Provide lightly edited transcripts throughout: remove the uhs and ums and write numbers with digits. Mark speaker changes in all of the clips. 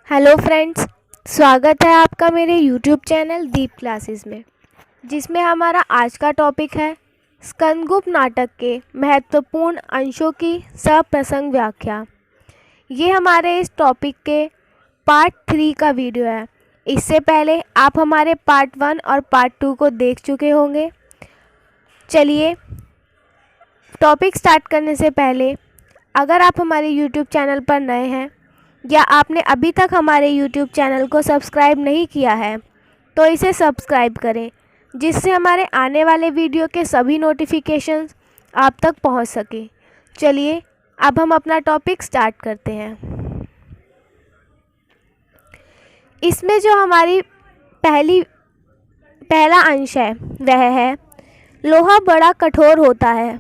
Speaker 1: Hello friends, स्वागत है आपका मेरे यूट्यूब चैनल दीप क्लासेस में, जिसमें हमारा आज का टॉपिक है स्कंदगुप्त नाटक के महत्वपूर्ण अंशों की सप्रसंग व्याख्या। ये हमारे इस टॉपिक के पार्ट 3 का वीडियो है। इससे पहले आप हमारे पार्ट 1 और पार्ट 2 को देख चुके होंगे। चलिए, टॉपिक स्टार्ट करने से पहले अगर आप हमारे यूट्यूब चैनल पर नए हैं या आपने अभी तक हमारे YouTube चैनल को सब्सक्राइब नहीं किया है तो इसे सब्सक्राइब करें, जिससे हमारे आने वाले वीडियो के सभी नोटिफिकेशंस आप तक पहुंच सके। चलिए, अब हम अपना टॉपिक स्टार्ट करते हैं। इसमें जो हमारी पहला अंश है वह है लोहा बड़ा कठोर होता है,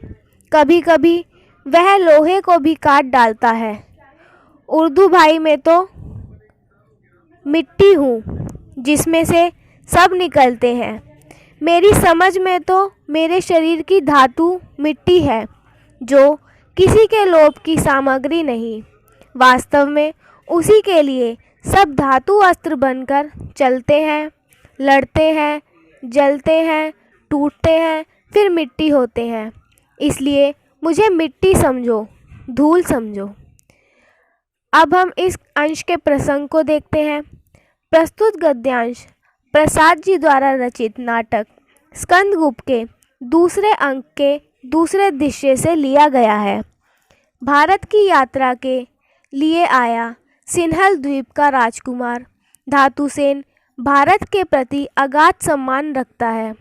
Speaker 1: कभी कभी वह लोहे को भी काट डालता है। उर्दू भाई में तो मिट्टी हूँ जिसमें से सब निकलते हैं। मेरी समझ में तो मेरे शरीर की धातु मिट्टी है, जो किसी के लोभ की सामग्री नहीं। वास्तव में उसी के लिए सब धातु अस्त्र बनकर चलते हैं, लड़ते हैं, जलते हैं, टूटते हैं, फिर मिट्टी होते हैं। इसलिए मुझे मिट्टी समझो, धूल समझो। अब हम इस अंश के प्रसंग को देखते हैं। प्रस्तुत गद्यांश प्रसाद जी द्वारा रचित नाटक स्कंदगुप्त के दूसरे अंक के दूसरे दृश्य से लिया गया है। भारत की यात्रा के लिए आया सिन्हल द्वीप का राजकुमार धातुसेन भारत के प्रति अगाध सम्मान रखता है।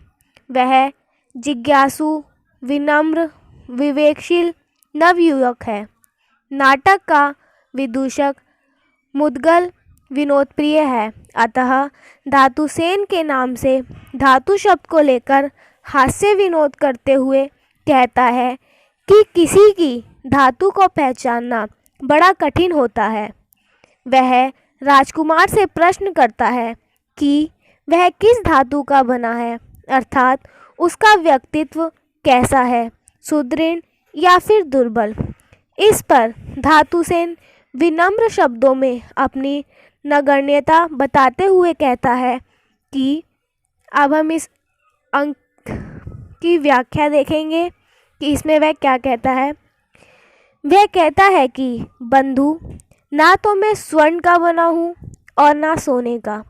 Speaker 1: वह जिज्ञासु, विनम्र, विवेकशील नवयुवक है। नाटक का विदूषक मुद्गल विनोदप्रिय है, अतः धातुसेन के नाम से धातु शब्द को लेकर हास्य विनोद करते हुए कहता है कि किसी की धातु को पहचानना बड़ा कठिन होता है। वह राजकुमार से प्रश्न करता है कि वह किस धातु का बना है, अर्थात उसका व्यक्तित्व कैसा है, सुदृढ़ या फिर दुर्बल। इस पर धातुसेन विनम्र शब्दों में अपनी नगण्यता बताते हुए कहता है कि अब हम इस अंक की व्याख्या देखेंगे कि इसमें वह क्या कहता है। वह कहता है कि बंधु, ना तो मैं स्वर्ण का बना हूँ और ना सोने का।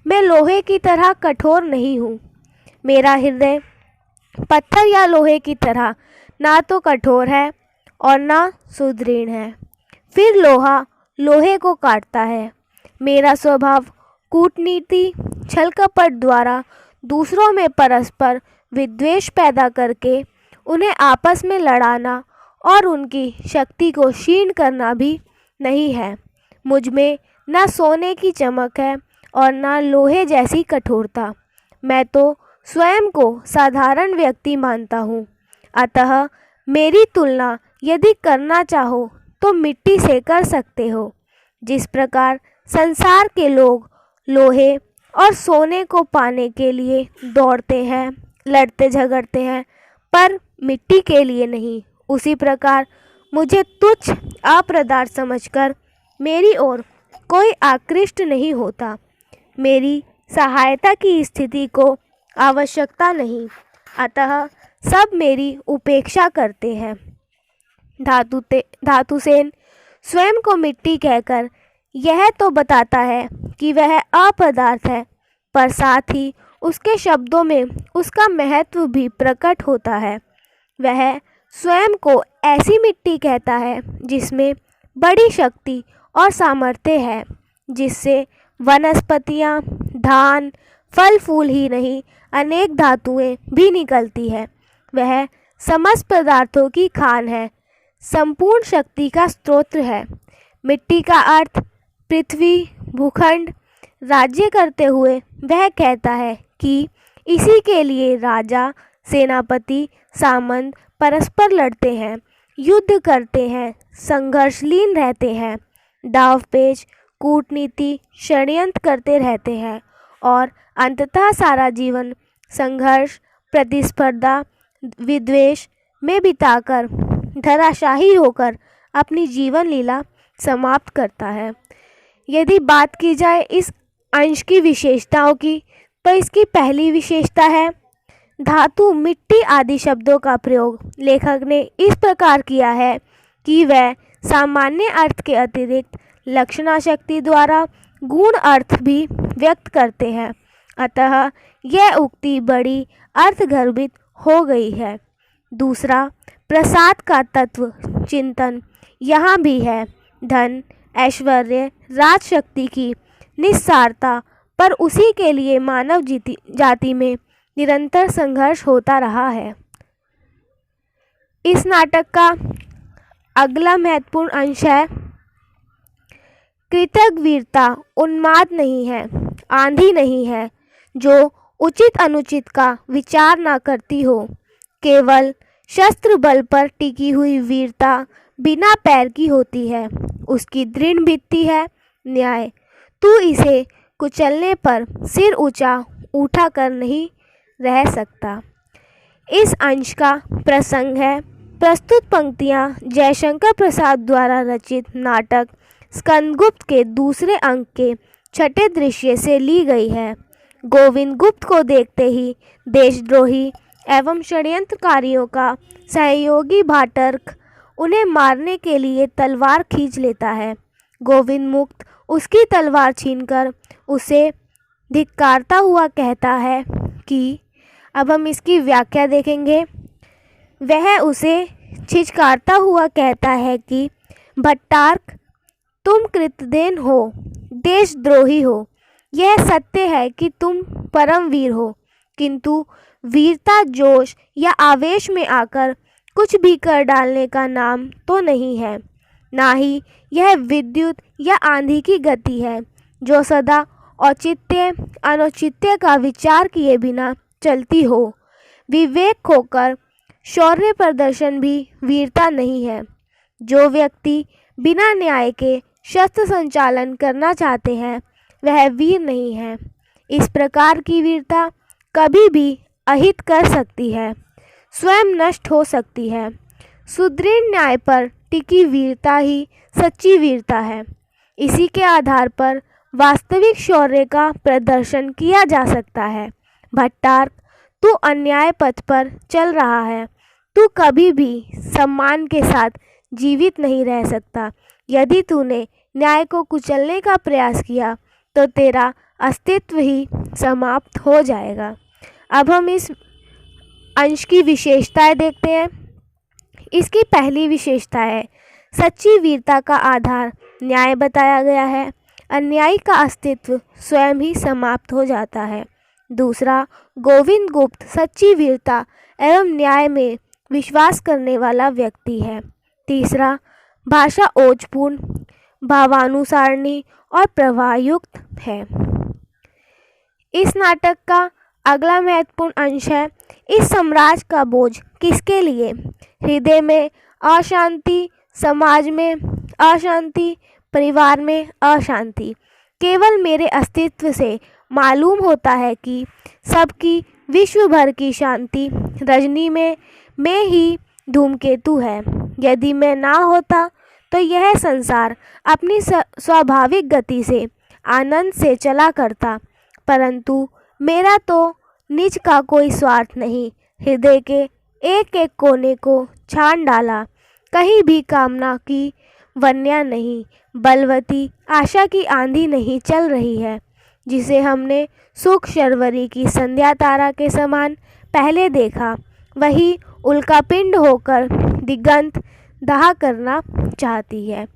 Speaker 1: मैं लोहे की तरह कठोर नहीं हूँ। मेरा हृदय पत्थर या लोहे की तरह ना तो कठोर है और ना सुदृढ़ है। फिर लोहा लोहे को काटता है। मेरा स्वभाव कूटनीति, छल कपट द्वारा दूसरों में परस्पर विद्वेष पैदा करके उन्हें आपस में लड़ाना और उनकी शक्ति को क्षीण करना भी नहीं है। मुझ में ना सोने की चमक है और ना लोहे जैसी कठोरता। मैं तो स्वयं को साधारण व्यक्ति मानता हूँ, अतः मेरी तुलना यदि करना चाहो तो मिट्टी से कर सकते हो। जिस प्रकार संसार के लोग लोहे और सोने को पाने के लिए दौड़ते हैं, लड़ते झगड़ते हैं, पर मिट्टी के लिए नहीं, उसी प्रकार मुझे तुच्छ अपदार्थ समझकर मेरी ओर कोई आकृष्ट नहीं होता। मेरी सहायता की स्थिति को आवश्यकता नहीं, अतः सब मेरी उपेक्षा करते हैं। धातुसेन स्वयं को मिट्टी कहकर यह तो बताता है कि वह अपदार्थ है, पर साथ ही उसके शब्दों में उसका महत्व भी प्रकट होता है। वह स्वयं को ऐसी मिट्टी कहता है जिसमें बड़ी शक्ति और सामर्थ्य है, जिससे वनस्पतियाँ, धान, फल फूल ही नहीं अनेक धातुएं भी निकलती है। वह समस्त पदार्थों की खान है, संपूर्ण शक्ति का स्रोत है। मिट्टी का अर्थ पृथ्वी, भूखंड, राज्य करते हुए वह कहता है कि इसी के लिए राजा, सेनापति, सामंत परस्पर लड़ते हैं, युद्ध करते हैं, संघर्षलीन रहते हैं, दाव पेच, कूटनीति, षड्यंत्र करते रहते हैं और अंततः सारा जीवन संघर्ष, प्रतिस्पर्धा, विद्वेष में बिताकर धराशायी होकर अपनी जीवन लीला समाप्त करता है। यदि बात की जाए इस अंश की विशेषताओं की, तो इसकी पहली विशेषता है धातु, मिट्टी आदि शब्दों का प्रयोग लेखक ने इस प्रकार किया है कि वह सामान्य अर्थ के अतिरिक्त लक्षणा शक्ति द्वारा गूढ़ अर्थ भी व्यक्त करते हैं। अतः यह उक्ति बड़ी अर्थगर्भित हो गई है। दूसरा, प्रसाद का तत्व चिंतन यहाँ भी है। धन, ऐश्वर्य, राजशक्ति की निस्सारता पर उसी के लिए मानव जाति में निरंतर संघर्ष होता रहा है। इस नाटक का अगला महत्वपूर्ण अंश है कृतज्ञवीरता। उन्माद नहीं है, आंधी नहीं है जो उचित अनुचित का विचार ना करती हो। केवल शस्त्र बल पर टिकी हुई वीरता बिना पैर की होती है। उसकी दृढ़ भित्ति है न्याय। तू इसे कुचलने पर सिर ऊंचा उठा कर नहीं रह सकता। इस अंश का प्रसंग है प्रस्तुत पंक्तियाँ जयशंकर प्रसाद द्वारा रचित नाटक स्कंदगुप्त के दूसरे अंक के छठे दृश्य से ली गई है। गोविंद गुप्त को देखते ही देशद्रोही एवं षड्यंत्रकारियों का सहयोगी भाटर्क उन्हें मारने के लिए तलवार खींच लेता है। गोविंद मुक्त उसकी तलवार छीनकर उसे धिक्कारता हुआ कहता है कि अब हम इसकी व्याख्या देखेंगे। वह उसे छिचकारता हुआ कहता है कि भट्टार्क, तुम कृतदेन हो, देशद्रोही हो। यह सत्य है कि तुम परमवीर हो, किंतु वीरता जोश या आवेश में आकर कुछ भी कर डालने का नाम तो नहीं है। ना ही यह विद्युत या आंधी की गति है जो सदा औचित्य अनौचित्य का विचार किए बिना चलती हो। विवेक खोकर शौर्य प्रदर्शन भी वीरता नहीं है। जो व्यक्ति बिना न्याय के शस्त्र संचालन करना चाहते हैं वह वीर नहीं है। इस प्रकार की वीरता कभी भी अहित कर सकती है, स्वयं नष्ट हो सकती है। सुदृढ़ न्याय पर टिकी वीरता ही सच्ची वीरता है। इसी के आधार पर वास्तविक शौर्य का प्रदर्शन किया जा सकता है। भट्टार्क, तू अन्याय पथ पर चल रहा है। तू कभी भी सम्मान के साथ जीवित नहीं रह सकता। यदि तूने न्याय को कुचलने का प्रयास किया तो तेरा अस्तित्व ही समाप्त हो जाएगा। अब हम इस अंश की विशेषताएं देखते हैं। इसकी पहली विशेषता है सच्ची वीरता का आधार न्याय बताया गया है। अन्यायी का अस्तित्व स्वयं ही समाप्त हो जाता है। दूसरा, गोविंद गुप्त सच्ची वीरता एवं न्याय में विश्वास करने वाला व्यक्ति है। तीसरा, भाषा ओजपूर्ण, भावानुसारणी और प्रवाहयुक्त है। इस नाटक का अगला महत्वपूर्ण अंश है इस साम्राज्य का बोझ किसके लिए। हृदय में अशांति, समाज में अशांति, परिवार में अशांति। केवल मेरे अस्तित्व से मालूम होता है कि सबकी विश्व भर की शांति रजनी में मैं ही धूमकेतु है। यदि मैं ना होता तो यह संसार अपनी स्वाभाविक गति से आनंद से चला करता, परंतु मेरा तो निज का कोई स्वार्थ नहीं। हृदय के एक एक कोने को छान डाला। कहीं भी कामना की वन्या नहीं, बलवती आशा की आंधी नहीं चल रही है, जिसे हमने सुख शर्वरी की संध्या तारा के समान पहले देखा। वही उल्का पिंड होकर दिगंत दाह करना चाहती है।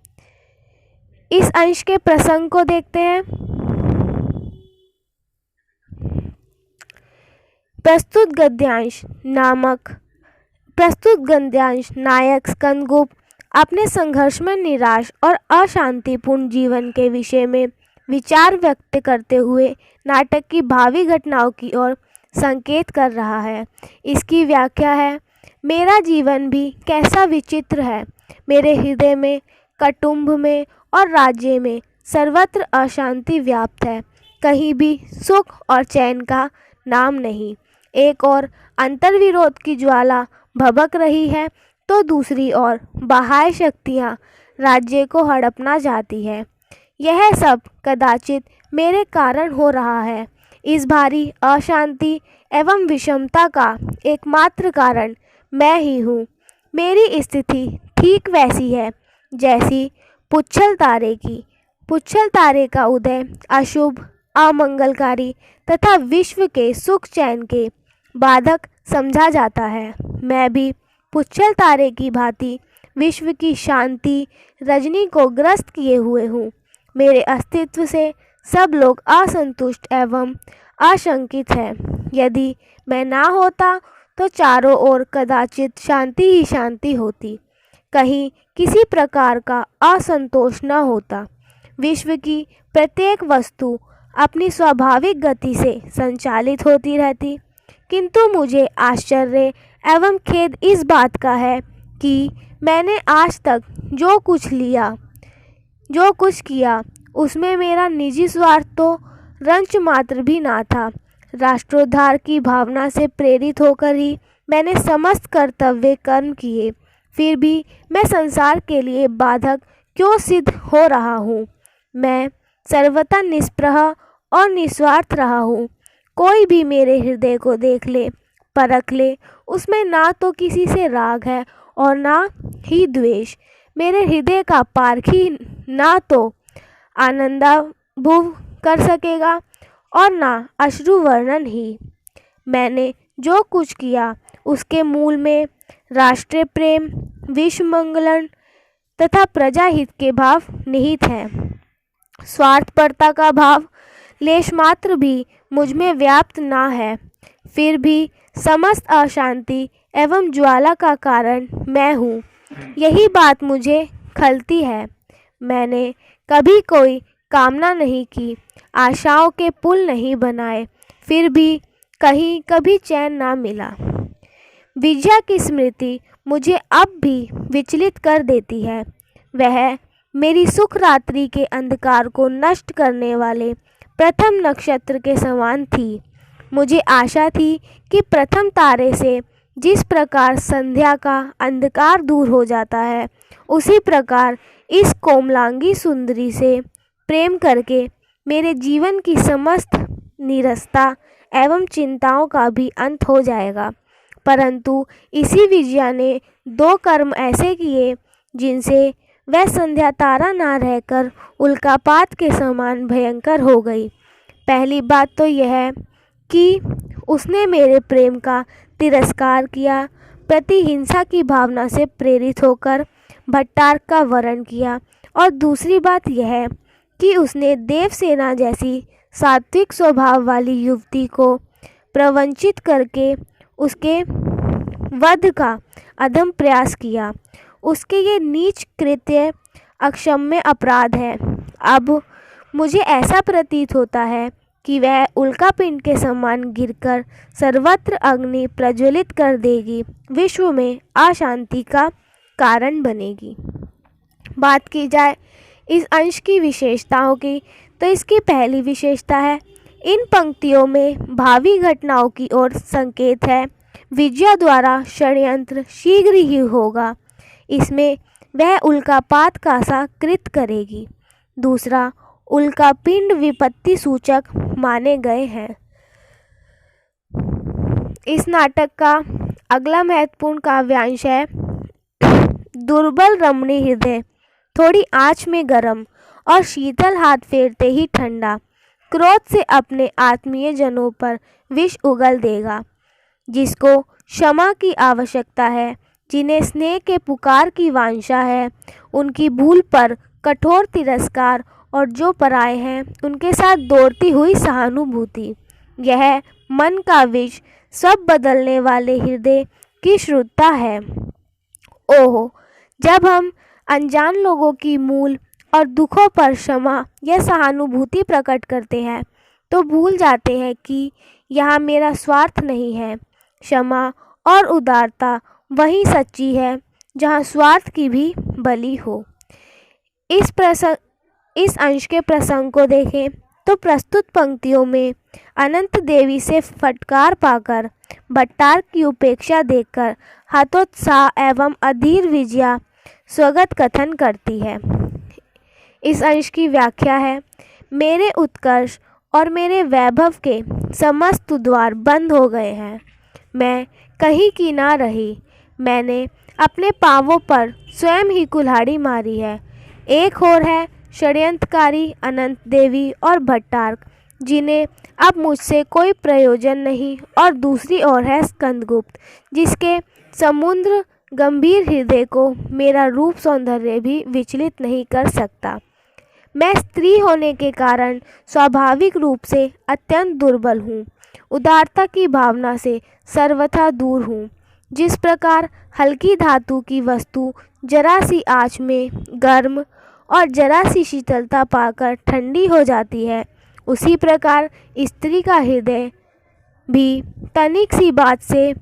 Speaker 1: इस अंश के प्रसंग को देखते हैं। प्रस्तुत गद्यांश नायक स्कंदगुप्त अपने संघर्ष में निराश और अशांतिपूर्ण जीवन के विषय में विचार व्यक्त करते हुए नाटक की भावी घटनाओं की ओर संकेत कर रहा है। इसकी व्याख्या है, मेरा जीवन भी कैसा विचित्र है। मेरे हृदय में, कुटुंब में और राज्य में सर्वत्र अशांति व्याप्त है। कहीं भी सुख और चैन का नाम नहीं। एक और अंतर्विरोध की ज्वाला भभक रही है तो दूसरी ओर बाह्य शक्तियाँ राज्य को हड़पना चाहती है। यह सब कदाचित मेरे कारण हो रहा है। इस भारी अशांति एवं विषमता का एकमात्र कारण मैं ही हूँ। मेरी स्थिति ठीक वैसी है जैसी पुच्छल तारे की। पुच्छल तारे का उदय अशुभ, अमंगलकारी तथा विश्व के सुख चैन के बाधक समझा जाता है। मैं भी पुच्छल तारे की भांति विश्व की शांति रजनी को ग्रस्त किए हुए हूँ। मेरे अस्तित्व से सब लोग असंतुष्ट एवं आशंकित हैं। यदि मैं ना होता तो चारों ओर कदाचित शांति ही शांति होती, कहीं किसी प्रकार का असंतोष न होता। विश्व की प्रत्येक वस्तु अपनी स्वाभाविक गति से संचालित होती रहती। किंतु मुझे आश्चर्य एवं खेद इस बात का है कि मैंने आज तक जो कुछ किया उसमें मेरा निजी स्वार्थ तो रंच मात्र भी ना था। राष्ट्रोद्धार की भावना से प्रेरित होकर ही मैंने समस्त कर्तव्य कर्म किए। फिर भी मैं संसार के लिए बाधक क्यों सिद्ध हो रहा हूँ? मैं सर्वथा निष्प्रह और निस्वार्थ रहा हूँ। कोई भी मेरे हृदय को देख ले, परख ले, उसमें ना तो किसी से राग है और ना ही द्वेष। मेरे हृदय का पारखी ना तो आनंदानुभव कर सकेगा और ना अश्रु वर्णन ही। मैंने जो कुछ किया उसके मूल में राष्ट्रीय प्रेम, विश्व मंगलन तथा प्रजाहित के भाव निहित हैं। स्वार्थपरता का भाव लेश मात्र भी मुझ में व्याप्त ना है। फिर भी समस्त अशांति एवं ज्वाला का कारण मैं हूँ। यही बात मुझे खलती है। मैंने कभी कोई कामना नहीं की, आशाओं के पुल नहीं बनाए, फिर भी कहीं कभी चैन ना मिला। विजया की स्मृति मुझे अब भी विचलित कर देती है। वह मेरी सुख रात्रि के अंधकार को नष्ट करने वाले प्रथम नक्षत्र के समान थी। मुझे आशा थी कि प्रथम तारे से जिस प्रकार संध्या का अंधकार दूर हो जाता है, उसी प्रकार इस कोमलांगी सुंदरी से प्रेम करके मेरे जीवन की समस्त नीरसता एवं चिंताओं का भी अंत हो जाएगा। परंतु इसी विजया ने दो कर्म ऐसे किए जिनसे वह संध्या तारा ना रहकर उल्कापात के समान भयंकर हो गई। पहली बात तो यह कि उसने मेरे प्रेम का तिरस्कार किया, प्रतिहिंसा की भावना से प्रेरित होकर भट्टार्क का वरण किया। और दूसरी बात यह कि उसने देवसेना जैसी सात्विक स्वभाव वाली युवती को प्रवंचित करके उसके वध का अधम प्रयास किया। उसके ये नीच कृत्य अक्षम्य अपराध है। अब मुझे ऐसा प्रतीत होता है कि वह उल्कापिंड के समान गिरकर सर्वत्र अग्नि प्रज्वलित कर देगी, विश्व में अशांति का कारण बनेगी। बात की जाए इस अंश की विशेषताओं की, तो इसकी पहली विशेषता है, इन पंक्तियों में भावी घटनाओं की ओर संकेत है। विजया द्वारा षड्यंत्र शीघ्र ही होगा। इसमें वह उल्कापात का सा कृत करेगी। दूसरा, उल्कापिंड विपत्ति सूचक माने गए हैं। इस नाटक का अगला महत्वपूर्ण काव्यांश है, दुर्बल रमणी हृदय थोड़ी आँच में गरम और शीतल हाथ फेरते ही ठंडा, क्रोध से अपने आत्मीय जनों पर विष उगल देगा। जिसको क्षमा की आवश्यकता है, जिन्हें स्नेह के पुकार की वांछा है, उनकी भूल पर कठोर तिरस्कार और जो पराए हैं उनके साथ दौड़ती हुई सहानुभूति। यह मन का विष सब बदलने वाले हृदय की श्रुतता है। ओहो, जब हम अनजान लोगों की मूल और दुखों पर क्षमा या सहानुभूति प्रकट करते हैं तो भूल जाते हैं कि यहाँ मेरा स्वार्थ नहीं है। क्षमा और उदारता वही सच्ची है जहाँ स्वार्थ की भी बलि हो। इस अंश के प्रसंग को देखें तो प्रस्तुत पंक्तियों में अनंत देवी से फटकार पाकर भट्टार्क की उपेक्षा देखकर हतोत्साह एवं अधीर विजया स्वगत कथन करती है। इस अंश की व्याख्या है, मेरे उत्कर्ष और मेरे वैभव के समस्त द्वार बंद हो गए हैं। मैं कहीं की ना रही। मैंने अपने पांवों पर स्वयं ही कुल्हाड़ी मारी है। एक और है षड्यंत्रकारी अनंत देवी और भट्टार्क, जिन्हें अब मुझसे कोई प्रयोजन नहीं, और दूसरी ओर है स्कंदगुप्त, जिसके समुद्र गंभीर हृदय को मेरा रूप सौंदर्य भी विचलित नहीं कर सकता। मैं स्त्री होने के कारण स्वाभाविक रूप से अत्यंत दुर्बल हूँ, उदारता की भावना से सर्वथा दूर हूँ। जिस प्रकार हल्की धातु की वस्तु जरा सी आँच में गर्म और जरा सी शीतलता पाकर ठंडी हो जाती है, उसी प्रकार स्त्री का हृदय भी तनिक सी बात से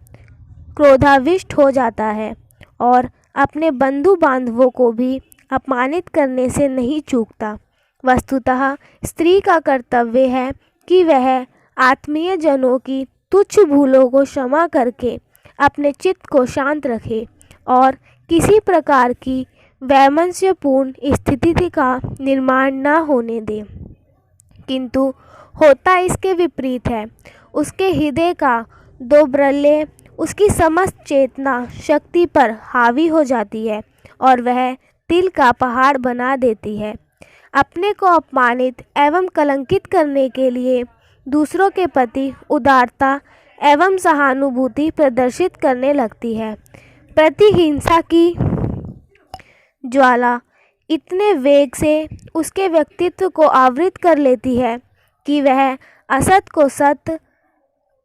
Speaker 1: क्रोधाविष्ट हो जाता है और अपने बंधु बांधवों को भी अपमानित करने से नहीं चूकता। वस्तुतः स्त्री का कर्तव्य है कि वह आत्मीय जनों की तुच्छ भूलों को क्षमा करके अपने चित्त को शांत रखे और किसी प्रकार की वैमनस्यपूर्ण स्थिति का निर्माण न होने दे। किंतु होता इसके विपरीत है। उसके हृदय का दोबरल्य उसकी समस्त चेतना शक्ति पर हावी हो जाती है और वह तिल का पहाड़ बना देती है। अपने को अपमानित एवं कलंकित करने के लिए दूसरों के प्रति उदारता एवं सहानुभूति प्रदर्शित करने लगती है। प्रतिहिंसा की ज्वाला इतने वेग से उसके व्यक्तित्व को आवृत कर लेती है कि वह असत को सत्य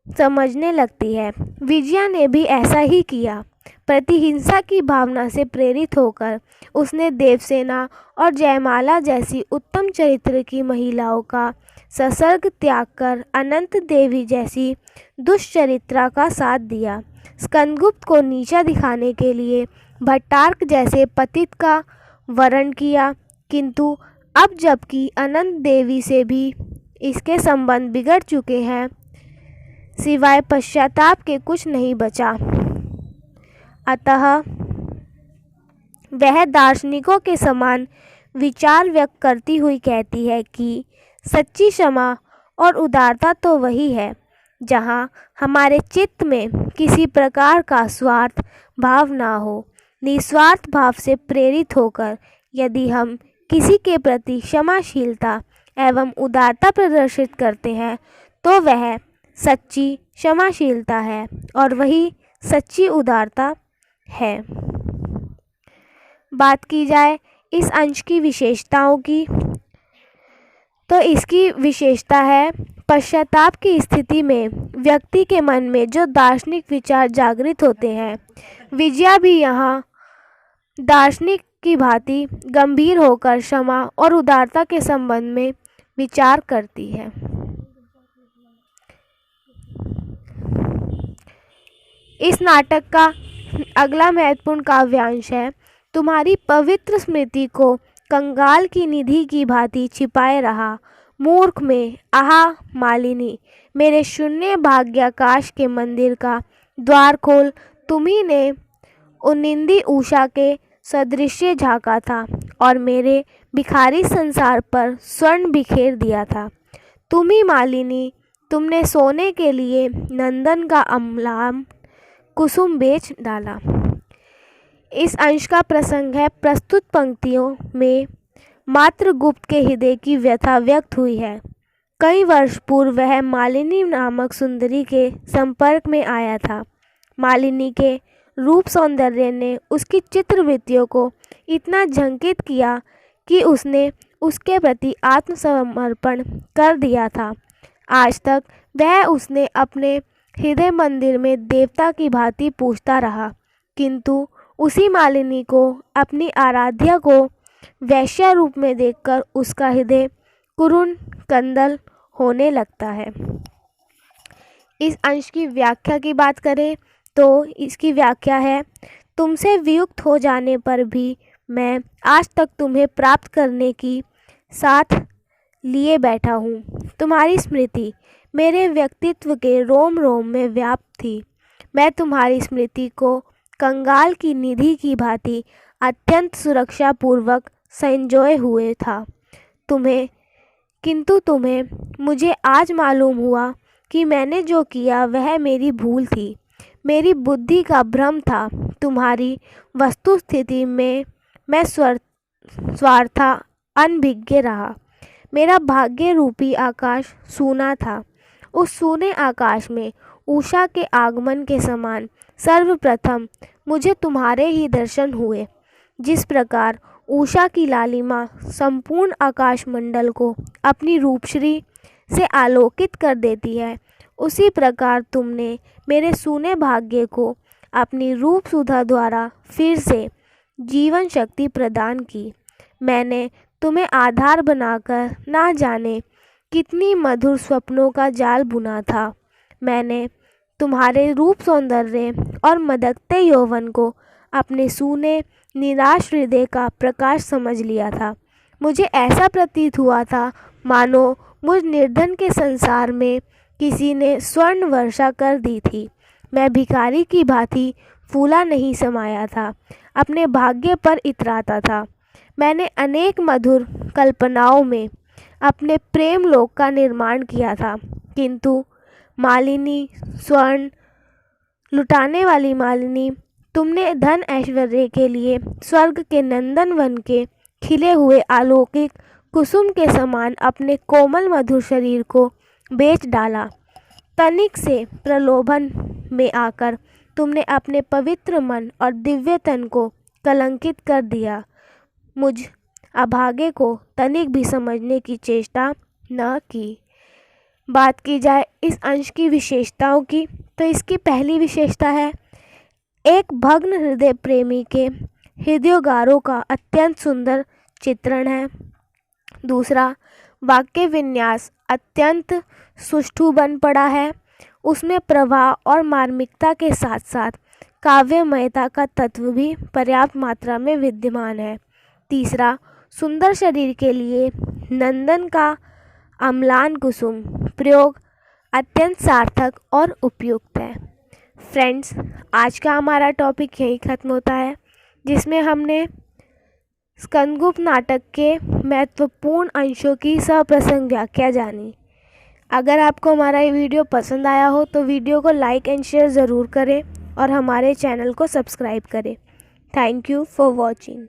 Speaker 1: समझने लगती है। विजया ने भी ऐसा ही किया। प्रतिहिंसा की भावना से प्रेरित होकर उसने देवसेना और जयमाला जैसी उत्तम चरित्र की महिलाओं का ससर्ग त्याग कर अनंत देवी जैसी दुष्चरित्रा का साथ दिया। स्कंदगुप्त को नीचा दिखाने के लिए भट्टार्क जैसे पतित का वरण किया, किंतु अब जबकि अनंत देवी से भी इसके संबंध बिगड़ चुके हैं, सिवाय पश्चाताप के कुछ नहीं बचा। अतः वह दार्शनिकों के समान विचार व्यक्त करती हुई कहती है कि सच्ची क्षमा और उदारता तो वही है जहाँ हमारे चित्त में किसी प्रकार का स्वार्थ भाव ना हो। निस्वार्थ भाव से प्रेरित होकर यदि हम किसी के प्रति क्षमाशीलता एवं उदारता प्रदर्शित करते हैं तो वह सच्ची क्षमाशीलता है और वही सच्ची उदारता है। बात की जाए इस अंश की विशेषताओं की, तो इसकी विशेषता है पश्चाताप की स्थिति में व्यक्ति के मन में जो दार्शनिक विचार जागृत होते हैं। विजया भी यहाँ दार्शनिक की भांति गंभीर होकर क्षमा और उदारता के संबंध में विचार करती है। इस नाटक का अगला महत्वपूर्ण काव्यांश है, तुम्हारी पवित्र स्मृति को कंगाल की निधि की भांति छिपाए रहा मूर्ख में। आहा मालिनी, मेरे शून्य भाग्याकाश के मंदिर का द्वार खोल। तुम्ही ने उन्निंदी उषा के सदृश्य झाँका था और मेरे भिखारी संसार पर स्वर्ण बिखेर दिया था। तुम्ही मालिनी, तुमने सोने के लिए नंदन का अम्लान कुसुम बेच डाला। इस अंश का प्रसंग है, प्रस्तुत पंक्तियों में मात्र गुप्त के हृदय की व्यथा व्यक्त हुई है। कई वर्ष पूर्व वह मालिनी नामक सुंदरी के संपर्क में आया था। मालिनी के रूप सौंदर्य ने उसकी चित्रवृत्तियों को इतना झंकित किया कि उसने उसके प्रति आत्मसमर्पण कर दिया था। आज तक वह उसने अपने हृदय मंदिर में देवता की भांति पूजता रहा, किंतु उसी मालिनी को अपनी आराध्या को वैश्या रूप में देखकर उसका हृदय कुरुन कंदल होने लगता है। इस अंश की व्याख्या की बात करें तो इसकी व्याख्या है, तुमसे वियुक्त हो जाने पर भी मैं आज तक तुम्हें प्राप्त करने की साथ लिए बैठा हूँ। तुम्हारी स्मृति मेरे व्यक्तित्व के रोम रोम में व्याप्त थी। मैं तुम्हारी स्मृति को कंगाल की निधि की भांति अत्यंत सुरक्षा पूर्वक संजोए हुए था। तुम्हें मुझे आज मालूम हुआ कि मैंने जो किया वह मेरी भूल थी, मेरी बुद्धि का भ्रम था। तुम्हारी वस्तुस्थिति में मैं स्वार्था अनभिज्ञ रहा। मेरा भाग्य रूपी आकाश सूना था। उस सूने आकाश में उषा के आगमन के समान सर्वप्रथम मुझे तुम्हारे ही दर्शन हुए। जिस प्रकार उषा की लालिमा संपूर्ण आकाशमंडल को अपनी रूपश्री से आलोकित कर देती है, उसी प्रकार तुमने मेरे सूने भाग्य को अपनी रूप सुधा द्वारा फिर से जीवन शक्ति प्रदान की। मैंने तुम्हें आधार बनाकर ना जाने कितनी मधुर स्वप्नों का जाल बुना था। मैंने तुम्हारे रूप सौंदर्य और मदकते यौवन को अपने सूने निराश हृदय का प्रकाश समझ लिया था। मुझे ऐसा प्रतीत हुआ था मानो मुझ निर्धन के संसार में किसी ने स्वर्ण वर्षा कर दी थी। मैं भिखारी की भांति फूला नहीं समाया था, अपने भाग्य पर इतराता था। मैंने अनेक मधुर कल्पनाओं में अपने प्रेम लोक का निर्माण किया था, किंतु मालिनी, स्वर्ण लुटाने वाली मालिनी, तुमने धन ऐश्वर्य के लिए स्वर्ग के नंदन वन के खिले हुए अलौकिक कुसुम के समान अपने कोमल मधुर शरीर को बेच डाला। तनिक से प्रलोभन में आकर तुमने अपने पवित्र मन और दिव्य तन को कलंकित कर दिया। मुझ अभागे को तनिक भी समझने की चेष्टा न की। बात की जाए इस अंश की विशेषताओं की, तो इसकी पहली विशेषता है एक भग्न हृदय प्रेमी के हृदयोगारों का अत्यंत सुंदर चित्रण है। दूसरा, वाक्य विन्यास अत्यंत सुष्ठु बन पड़ा है। उसमें प्रवाह और मार्मिकता के साथ साथ काव्यमयता का तत्व भी पर्याप्त मात्रा में विद्यमान है। तीसरा, सुंदर शरीर के लिए नंदन का अम्लान कुसुम प्रयोग अत्यंत सार्थक और उपयुक्त है। फ्रेंड्स, आज का हमारा टॉपिक यहीं ख़त्म होता है, जिसमें हमने स्कंदगुप्त नाटक के महत्वपूर्ण अंशों की सप्रसंग व्याख्या जानी। अगर आपको हमारा ये वीडियो पसंद आया हो तो वीडियो को लाइक एंड शेयर ज़रूर करें और हमारे चैनल को सब्सक्राइब करें। Thank you for watching.